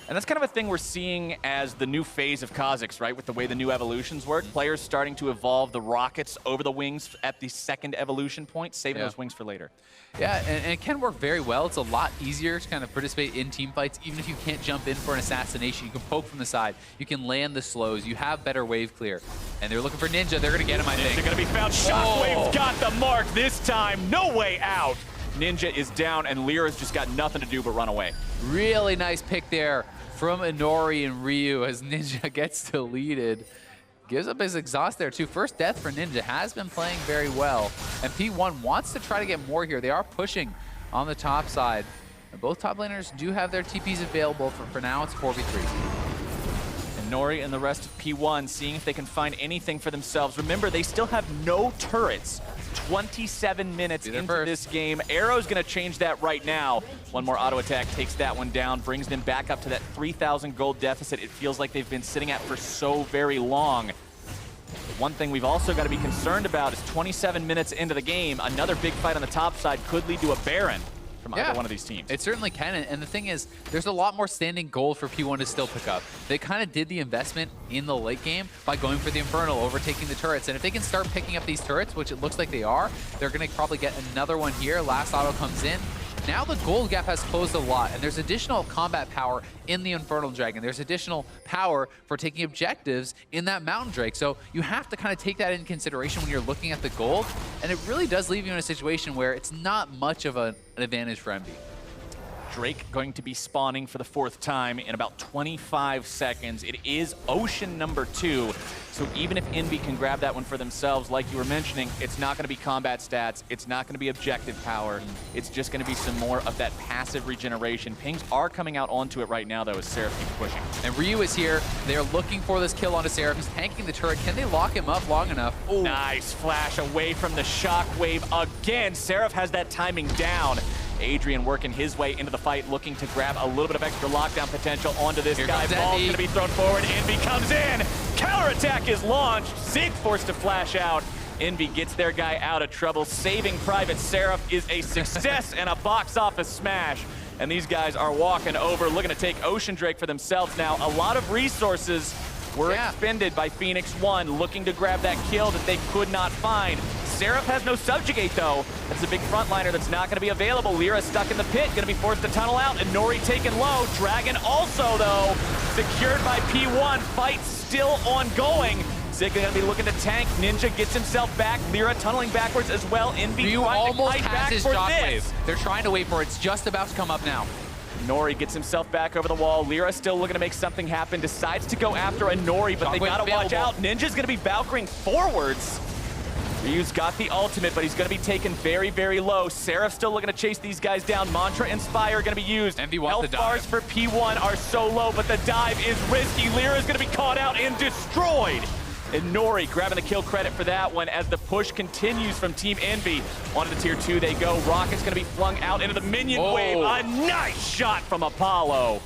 And that's kind of a thing we're seeing as the new phase of Kha'Zix, right? With the way the new evolutions work. Players starting to evolve the rockets over the wings at the second evolution point, saving those wings for later. Yeah, and it can work very well. It's a lot easier to kind of participate in team fights, even if you can't jump in for an assassination. You can poke from the side. You can land the slows. You have better wave clear. And they're looking for Ninja. They're going to get him, I think. Ninja going to be found. Shockwave's got the mark this time. No way out. Ninja is down, and LirA's just got nothing to do but run away. Really nice pick there from Inori and Ryu as Ninja gets deleted. Gives up his exhaust there too. First death for Ninja, has been playing very well. And P1 wants to try to get more here. They are pushing on the top side. And both top laners do have their TPs available. For now, it's 4v3. Inori and the rest of P1 seeing if they can find anything for themselves. Remember, they still have no turrets. 27 minutes into this game. Arrow's going to change that right now. One more auto attack takes that one down, brings them back up to that 3,000 gold deficit it feels like they've been sitting at for so very long. One thing we've also got to be concerned about is 27 minutes into the game, another big fight on the top side could lead to a Baron from either one of these teams. It certainly can, and the thing is, there's a lot more standing gold for P1 to still pick up. They kind of did the investment in the late game by going for the Infernal, overtaking the turrets, and if they can start picking up these turrets, which it looks like they are, they're going to probably get another one here. Last auto comes in. Now the gold gap has closed a lot, and there's additional combat power in the Infernal Dragon. There's additional power for taking objectives in that Mountain Drake. So you have to kind of take that into consideration when you're looking at the gold, and it really does leave you in a situation where it's not much of an advantage for EnVy. Drake going to be spawning for the 4th time in about 25 seconds. It is Ocean number 2. So even if EnVy can grab that one for themselves, like you were mentioning, it's not going to be combat stats. It's not going to be objective power. It's just going to be some more of that passive regeneration. Pings are coming out onto it right now, though, as Seraph keeps pushing. And Ryu is here. They're looking for this kill onto Seraph. He's tanking the turret. Can they lock him up long enough? Ooh. Nice flash away from the shockwave again. Seraph has that timing down. Adrian working his way into the fight, looking to grab a little bit of extra lockdown potential onto this guy. Ball's going to be thrown forward. EnVy comes in. Counterattack is launched. Zig forced to flash out. EnVy gets their guy out of trouble. Saving Private Seraph is a success and a box office smash. And these guys are walking over, looking to take Ocean Drake for themselves now. A lot of resources were expended by Phoenix1, looking to grab that kill that they could not find. Seraph has no subjugate, though. That's a big frontliner that's not going to be available. LirA stuck in the pit, going to be forced to tunnel out. Inori taken low. Dragon also, though, secured by P1. Fight still ongoing. Zig going to be looking to tank. Ninja gets himself back. LirA tunneling backwards as well. EnVy almost has his shockwave. this. They're trying to wait for it. It's just about to come up now. Inori gets himself back over the wall. LirA still looking to make something happen. Decides to go after Inori, but they gotta watch out. Ninja's gonna be Valkyring forwards. Ryu's got the ultimate, but he's gonna be taken very, very low. Seraph still looking to chase these guys down. Mantra Inspire gonna be used. EnVy wants the dive. Health bars for P1 are so low, but the dive is risky. LirA is gonna be caught out and destroyed. Inori grabbing the kill credit for that one as the push continues from Team EnVy. On to the tier 2 they go. Rocket's gonna be flung out into the minion wave. A nice shot from Apollo.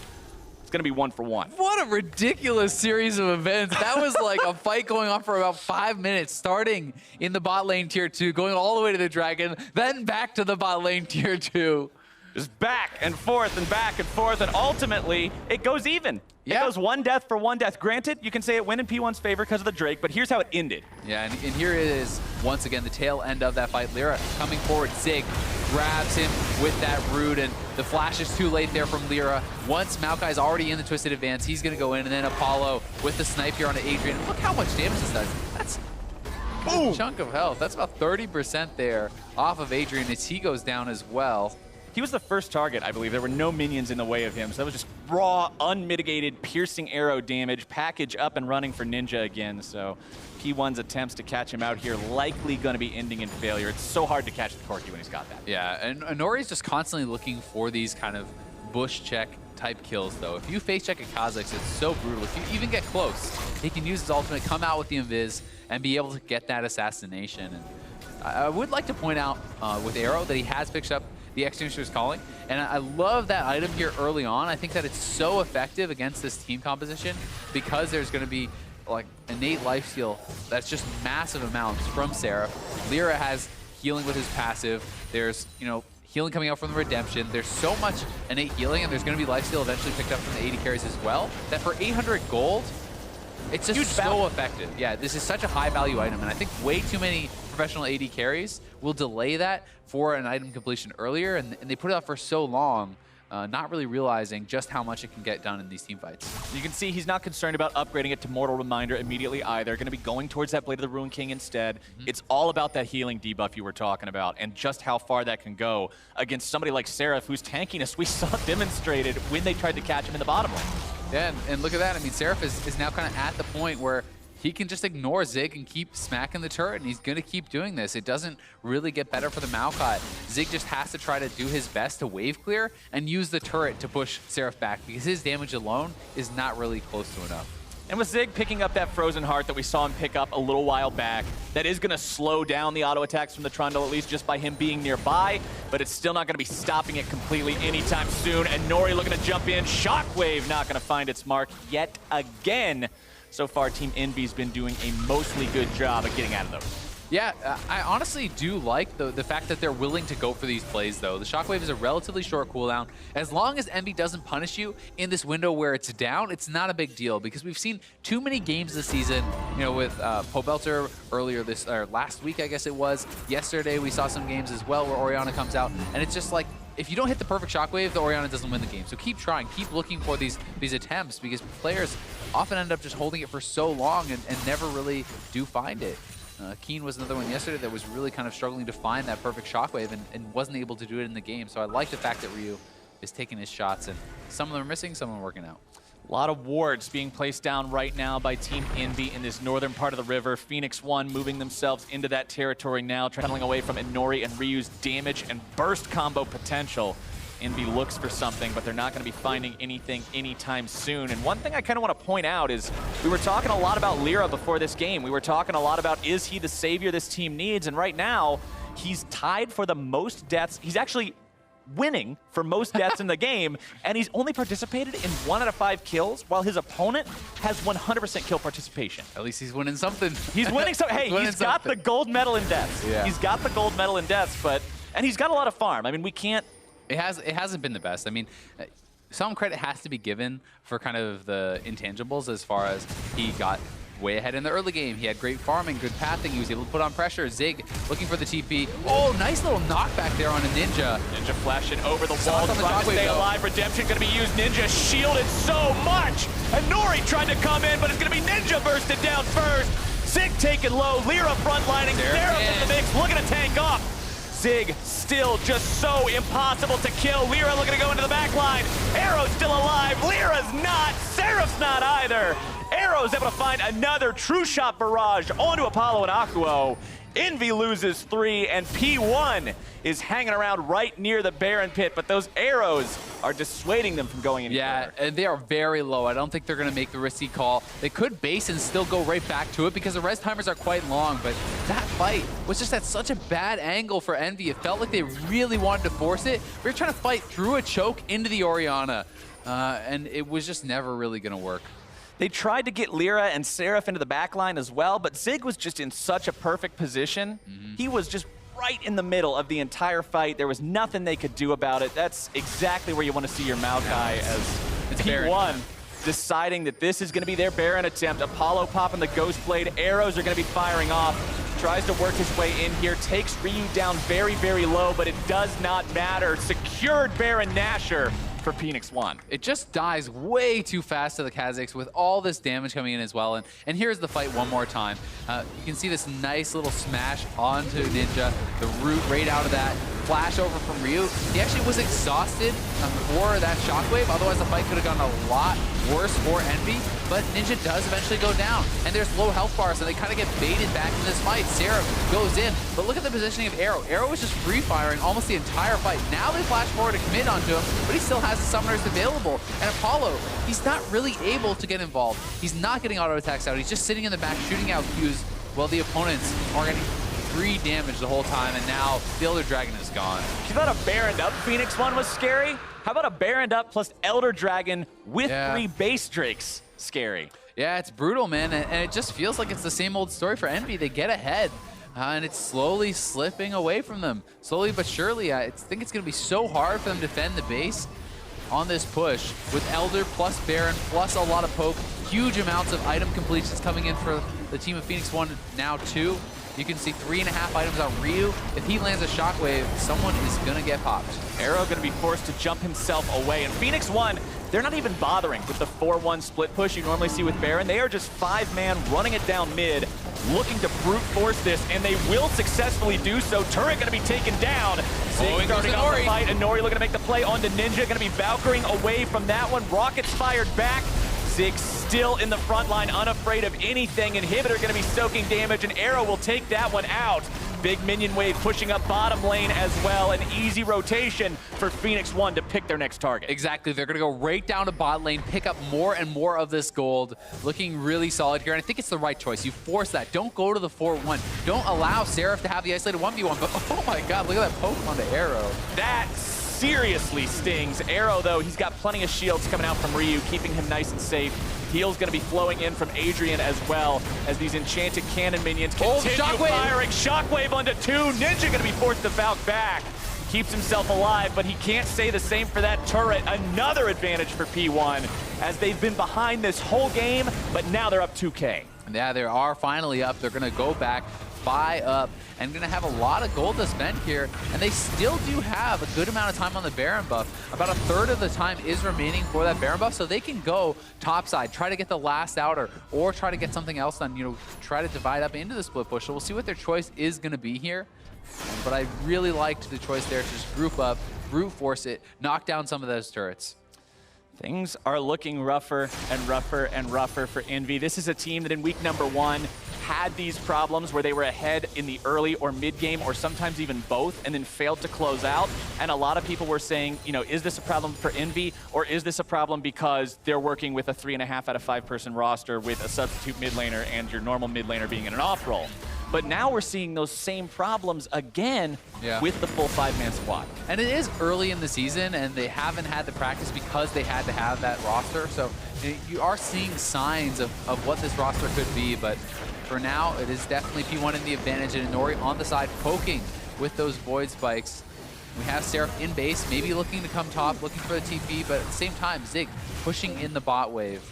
It's gonna be 1 for 1. What a ridiculous series of events. That was like a fight going on for about 5 minutes, starting in the bot lane tier 2, going all the way to the Dragon, then back to the bot lane tier 2. Just back and forth and back and forth, and ultimately, it goes even. Yeah. It goes 1 death for 1 death. Granted, you can say it went in P1's favor because of the Drake, but here's how it ended. Yeah, and here it is, once again, the tail end of that fight. LirA coming forward. Zig grabs him with that root, and the flash is too late there from LirA. Once Maokai's already in the Twisted Advance, he's going to go in, and then Apollo with the snipe here on Adrian. Look how much damage this does. That's a good chunk of health. That's about 30% there off of Adrian as he goes down as well. He was the first target, I believe. There were no minions in the way of him, so that was just raw, unmitigated, piercing arrow damage. Package up and running for Ninja again, so P1's attempts to catch him out here likely going to be ending in failure. It's so hard to catch the Corki when he's got that. Yeah, and Inori's just constantly looking for these kind of bush check type kills, though. If you face check a Kha'Zix, it's so brutal. If you even get close, he can use his ultimate, come out with the invis, and be able to get that assassination. And I would like to point out with Arrow that he has picked up the Extinguisher's Calling, and I love that item here early on. I think that it's so effective against this team composition because there's going to be like innate lifesteal that's just massive amounts from Seraph. LirA has healing with his passive. There's, you know, healing coming out from the Redemption. There's so much innate healing, and there's going to be lifesteal eventually picked up from the AD carries as well, that for 800 gold, it's just so effective. Yeah, this is such a high value item, and I think way too many professional AD carries will delay that for an item completion earlier, and they put it out for so long, not really realizing just how much it can get done in these team fights. You can see he's not concerned about upgrading it to Mortal Reminder immediately either. Going to be going towards that Blade of the Ruined King instead. It's all about that healing debuff you were talking about and just how far that can go against somebody like Seraph, whose tankiness we saw demonstrated when they tried to catch him in the bottom lane. Yeah, and look at that. I mean, Seraph is now kind of at the point where he can just ignore Zig and keep smacking the turret, and he's going to keep doing this. It doesn't really get better for the Maokai. Zig just has to try to do his best to wave clear and use the turret to push Seraph back because his damage alone is not really close to enough. And with Zig picking up that Frozen Heart that we saw him pick up a little while back, that is going to slow down the auto attacks from the Trundle, at least just by him being nearby, but it's still not going to be stopping it completely anytime soon. And Nori looking to jump in. Shockwave not going to find its mark yet again. So far, Team EnVy's been doing a mostly good job of getting out of those. Yeah, I honestly do like the fact that they're willing to go for these plays, though. The Shockwave is a relatively short cooldown. As long as EnVy doesn't punish you in this window where it's down, it's not a big deal, because we've seen too many games this season, you know, with Pobelter earlier last week, I guess it was. Yesterday, we saw some games as well where Orianna comes out, and it's just like, if you don't hit the perfect Shockwave, the Orianna doesn't win the game. So keep trying, keep looking for these attempts, because players often end up just holding it for so long and never really do find it. Keen was another one yesterday that was really kind of struggling to find that perfect Shockwave and wasn't able to do it in the game. So I like the fact that Ryu is taking his shots, and some of them are missing, some of them are working out. A lot of wards being placed down right now by Team EnVy in this northern part of the river. Phoenix1 moving themselves into that territory now, traveling away from Inori and Ryu's damage and burst combo potential. EnVy looks for something, but they're not going to be finding anything anytime soon. And one thing I kind of want to point out is we were talking a lot about LirA before this game. We were talking a lot about, is he the savior this team needs? And right now, he's tied for the most deaths. He's actually winning for most deaths in the game, and he's only participated in 1 out of 5 kills, while his opponent has 100% kill participation. At least he's winning something. He's winning so. Hey, he's got the gold medal in deaths. Yeah. He's got the gold medal in deaths, and he's got a lot of farm. I mean, we can't. It hasn't been the best. I mean, some credit has to be given for kind of the intangibles as far as he got way ahead in the early game. He had great farming, good pathing. He was able to put on pressure. Zig looking for the TP. Oh, nice little knockback there on a Ninja. Ninja flashing over the wall, trying to stay alive. Redemption going to be used. Ninja shielded so much. And Nori tried to come in, but it's going to be Ninja bursted down first. Zig taken low. LirA frontlining. Seraph in the mix, looking to tank off. Zig still just so impossible to kill. LirA looking to go into the back line. Arrow's still alive. LirA's not. Seraph's not either. Arrow's able to find another true shot barrage onto Apollo and Hakuho. Envy loses 3, and P1 is hanging around right near the Baron pit, but those arrows are dissuading them from going any further. Yeah, and they are very low. I don't think they're going to make the risky call. They could base and still go right back to it because the res timers are quite long, but that fight was just at such a bad angle for Envy. It felt like they really wanted to force it. We were trying to fight through a choke into the Orianna, and it was just never really going to work. They tried to get LirA and Seraph into the backline as well, but Zig was just in such a perfect position. He was just right in the middle of the entire fight. There was nothing they could do about it. That's exactly where you want to see your Maokai as it's P1 deciding that this is going to be their Baron attempt. Apollo popping the Ghost Blade. Arrows are going to be firing off. Tries to work his way in here. Takes Ryu down very, very low, but it does not matter. Secured Baron Nashor for Phoenix1. It just dies way too fast to the Kha'Zix with all this damage coming in as well. And here's the fight one more time. You can see this nice little smash onto Ninja. The root right out of that. Flash over from Ryu. He actually was exhausted for that shockwave. Otherwise, the fight could have gone a lot worse for Envy. But Ninja does eventually go down. And there's low health bars, so they kind of get baited back in this fight. Seraph goes in. But look at the positioning of Arrow. Arrow was just free-firing almost the entire fight. Now they flash forward to commit onto him, but he still has the summoners available. And Apollo, he's not really able to get involved. He's not getting auto attacks out. He's just sitting in the back shooting out Qs while the opponents are getting 3 damage the whole time, and now the Elder Dragon is gone. You thought a Baroned up Phoenix1 was scary? How about a Baroned up plus Elder Dragon with 3 base Drakes? Scary. Yeah, it's brutal, man, and it just feels like it's the same old story for Envy. They get ahead, and it's slowly slipping away from them. Slowly but surely, I think it's going to be so hard for them to defend the base on this push with Elder plus Baron plus a lot of poke. Huge amounts of item completions coming in for the team of Phoenix1 now too. You can see 3.5 items on Ryu. If he lands a shockwave, someone is going to get popped. Arrow going to be forced to jump himself away. And Phoenix1, they're not even bothering with the 4-1 split push you normally see with Baron. They are just 5-man running it down mid, looking to brute force this, and they will successfully do so. Turret going to be taken down. Zig starting off the fight. Inori looking to make the play onto Ninja. Going to be Valkyring away from that one. Rockets fired back. Zig still in the front line, unafraid of anything. Inhibitor going to be soaking damage, and Arrow will take that one out. Big minion wave pushing up bottom lane as well. An easy rotation for Phoenix1 to pick their next target. Exactly. They're going to go right down to bot lane, pick up more and more of this gold. Looking really solid here, and I think it's the right choice. You force that. Don't go to the 4-1. Don't allow Seraph to have the isolated 1v1. But oh my god, look at that poke on the Arrow. That seriously stings. Arrow, though, he's got plenty of shields coming out from Ryu, keeping him nice and safe. Heal's going to be flowing in from Adrian as well as these enchanted cannon minions continue firing. Shockwave onto 2. Ninja going to be forced to Valk back. Keeps himself alive, but he can't say the same for that turret. Another advantage for P1 as they've been behind this whole game, but now they're up 2K. Yeah, they are finally up. They're going to go back, buy up, and going to have a lot of gold to spend here. And they still do have a good amount of time on the Baron buff. About a third of the time is remaining for that Baron buff, so they can go topside, try to get the last outer, or try to get something else done, you know, try to divide up into the split push. So we'll see what their choice is going to be here. But I really liked the choice there to just group up, brute force it, knock down some of those turrets. Things are looking rougher and rougher and rougher for Envy. This is a team that in week number 1 had these problems where they were ahead in the early or mid game, or sometimes even both, and then failed to close out. And a lot of people were saying, you know, is this a problem for Envy, or is this a problem because they're working with a 3.5 out of 5 person roster with a substitute mid laner and your normal mid laner being in an off role? But now we're seeing those same problems again with the full 5-man squad. And it is early in the season, and they haven't had the practice because they had to have that roster. So you are seeing signs of what this roster could be, but for now, it is definitely P1 in the advantage, and Inori on the side poking with those Void Spikes. We have Seraph in base, maybe looking to come top, looking for the TP, but at the same time, Zig pushing in the bot wave.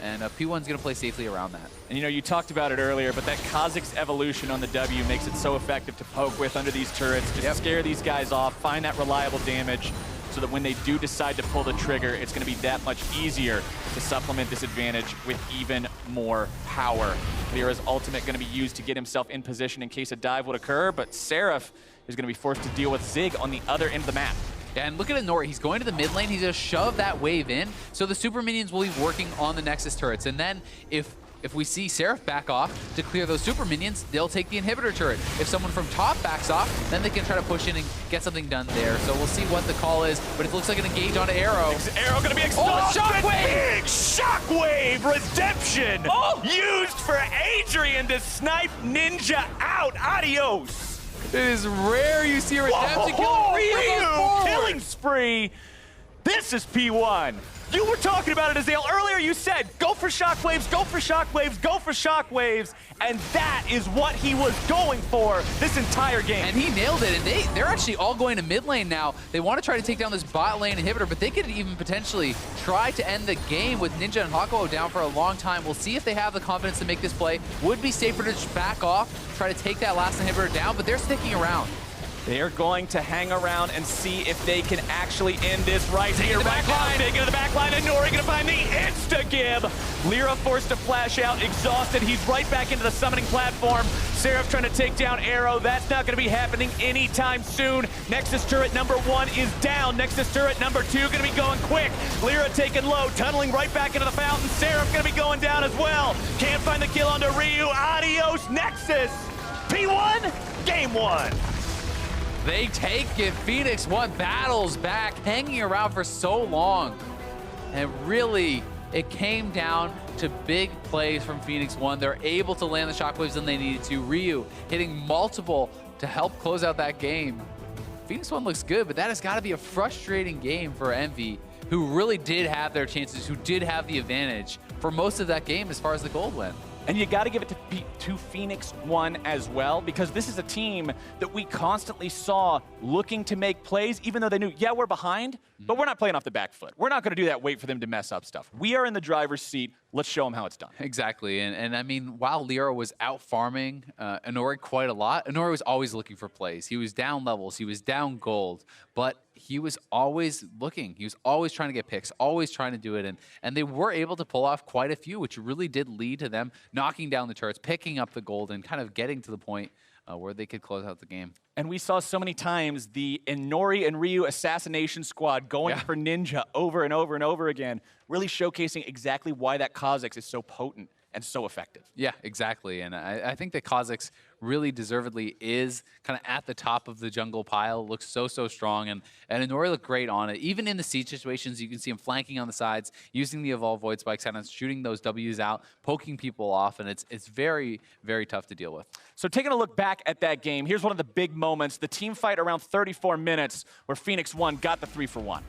and P1's going to play safely around that. And you know, you talked about it earlier, but that Kha'Zix evolution on the W makes it so effective to poke with under these turrets, just scare these guys off, find that reliable damage, so that when they do decide to pull the trigger, it's going to be that much easier to supplement this advantage with even more power. LirA's ultimate going to be used to get himself in position in case a dive would occur, but Seraph is going to be forced to deal with Zig on the other end of the map. Yeah, and look at Inori. He's going to the mid lane. He's going to shove that wave in, so the super minions will be working on the Nexus turrets. And then if we see Seraph back off to clear those super minions, they'll take the inhibitor turret. If someone from top backs off, then they can try to push in and get something done there. So we'll see what the call is, but it looks like an engage onto Arrow. Arrow gonna be exhausted. Oh, shockwave! Big shockwave redemption used for Adrian to snipe Ninja out. Adios. It is rare you see a redemption killing Ryu killing spree. This is P1. You were talking about it, Azael. Earlier you said, go for shockwaves, go for shockwaves, go for shockwaves. And that is what he was going for this entire game. And he nailed it. And they're actually all going to mid lane now. They want to try to take down this bot lane inhibitor, but they could even potentially try to end the game with Ninja and Hakuho down for a long time. We'll see if they have the confidence to make this play. Would be safer to just back off, try to take that last inhibitor down, but they're sticking around. They are going to hang around and see if they can actually end this right here. Right now, taking to the back line, and Inori gonna find the insta-gib. LirA forced to flash out, exhausted. He's right back into the summoning platform. Seraph trying to take down Arrow. That's not gonna be happening anytime soon. Nexus turret number 1 is down. Nexus turret number 2 gonna be going quick. LirA taking low, tunneling right back into the fountain. Seraph gonna be going down as well. Can't find the kill onto Ryu. Adios, Nexus. P1, game 1. They take it. Phoenix1 battles back, hanging around for so long. And really, it came down to big plays from Phoenix1. They're able to land the shockwaves when they needed to. Ryu hitting multiple to help close out that game. Phoenix1 looks good, but that has got to be a frustrating game for Envy, who really did have their chances, who did have the advantage for most of that game as far as the gold went. And you got to give it to Phoenix1 as well, because this is a team that we constantly saw looking to make plays, even though they knew, yeah, we're behind, but we're not playing off the back foot. We're not going to do that, wait for them to mess up stuff. We are in the driver's seat. Let's show them how it's done. Exactly. And I mean, while LirA was out farming Inori quite a lot, Inori was always looking for plays. He was down levels. He was down gold. But he was always looking. He was always trying to get picks, always trying to do it. And they were able to pull off quite a few, which really did lead to them knocking down the turrets, picking up the gold, and kind of getting to the point where they could close out the game. And we saw so many times the Inori and Ryu assassination squad going for Ninja over and over and over again, really showcasing exactly why that Kha'Zix is so potent and so effective. Yeah, exactly. And I think that Kha'Zix really deservedly is kind of at the top of the jungle pile. Looks so strong, and Inori looked great on it. Even in the siege situations, you can see him flanking on the sides, using the Evolve Void Spikes, kind of shooting those W's out, poking people off, and it's very tough to deal with. So taking a look back at that game, here's one of the big moments, the team fight around 34 minutes where Phoenix1 got the 3-for-1.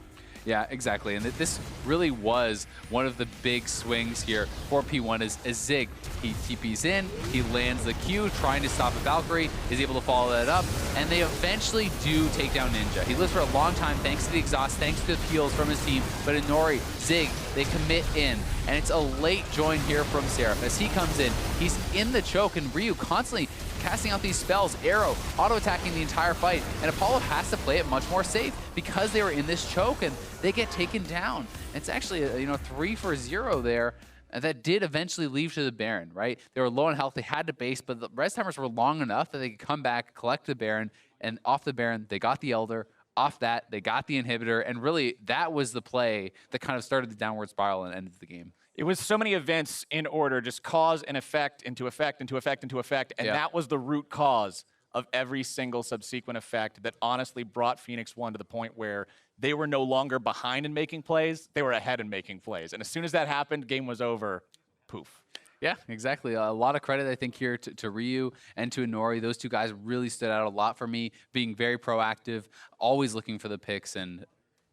Yeah, exactly. And this really was one of the big swings here for P1 is Zig. He TPs in, he lands the Q, trying to stop a Valkyrie, is able to follow that up, and they eventually do take down Ninja. He lives for a long time thanks to the exhaust, thanks to the peels from his team, but Inori, Zig, they commit in. And it's a late join here from Seraph. As he comes in, he's in the choke, and Ryu constantly casting out these spells, Arrow auto-attacking the entire fight, and Apollo has to play it much more safe because they were in this choke and they get taken down. It's actually a 3-for-0 there. That did eventually leave to the Baron, right? They were low on health, they had to base, but the res timers were long enough that they could come back, collect the Baron, and off the Baron, they got the Elder. Off that, they got the inhibitor, and really that was the play that kind of started the downward spiral and ended the game. It was so many events in order, just cause and effect into effect into effect into effect, and that was the root cause of every single subsequent effect that honestly brought Phoenix1 to the point where they were no longer behind in making plays, they were ahead in making plays. And as soon as that happened, game was over, poof. Yeah, exactly. A lot of credit, I think, here to Ryu and to Inori. Those two guys really stood out a lot for me, being very proactive, always looking for the picks, and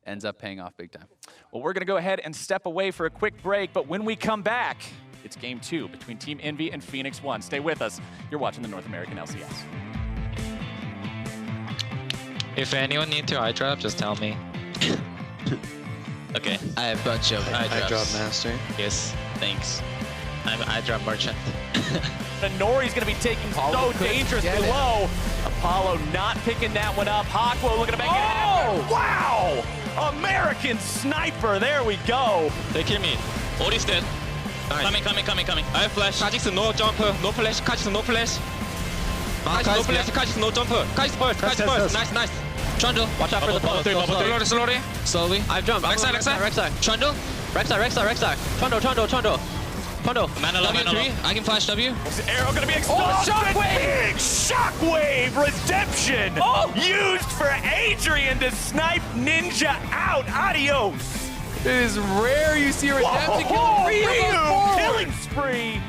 ends up paying off big time. Well, we're going to go ahead and step away for a quick break, but when we come back, it's game 2 between Team Envy and Phoenix1. Stay with us. You're watching the North American LCS. If anyone needs to eye drop, just tell me. Okay. I have a bunch of eye Eye drop drops. master. Yes. Thanks. I'm iDrop merchant. Inori's going to be taking Apollo so couldn't dangerously get it. low. Apollo not picking that one up. Hakuho looking to make it happen. Wow! American sniper. There we go. They kill me. All is dead. Nice. Coming. I have flash. Kha'Zix no jumper, no flash. Kha'Zix no flash. Kha'Zix no flash. Kha'Zix no jumper. Kha'Zix burst. Nice. Trundle. Watch out for the bubble. Slowly. I've jumped. Rek'Sai. Trundle. Rek'Sai. Trundle. Mana W3. I can flash W. Is the arrow going to be exploded? Big shockwave redemption used for Adrian to snipe Ninja out. Adios. It is rare you see Redemption kill Whoa, three of them Ryu forward. killing spree.